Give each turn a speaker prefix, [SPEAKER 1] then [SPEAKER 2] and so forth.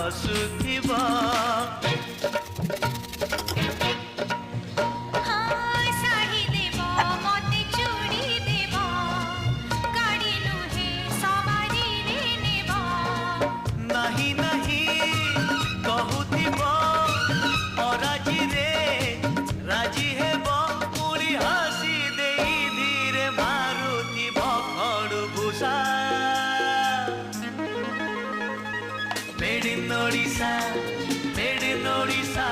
[SPEAKER 1] ହସୁଥିବ। ନାହିଁ ନାହିଁ କହୁଥିବ ଅରାଜିରେ ରାଜି ହେବ ପୁଣି ହସି ଦେଇ ଧୀରେ ମାରୁଥିବ ଖଡ଼ୁଭୁଷା। Made in Odisha, made in Odisha.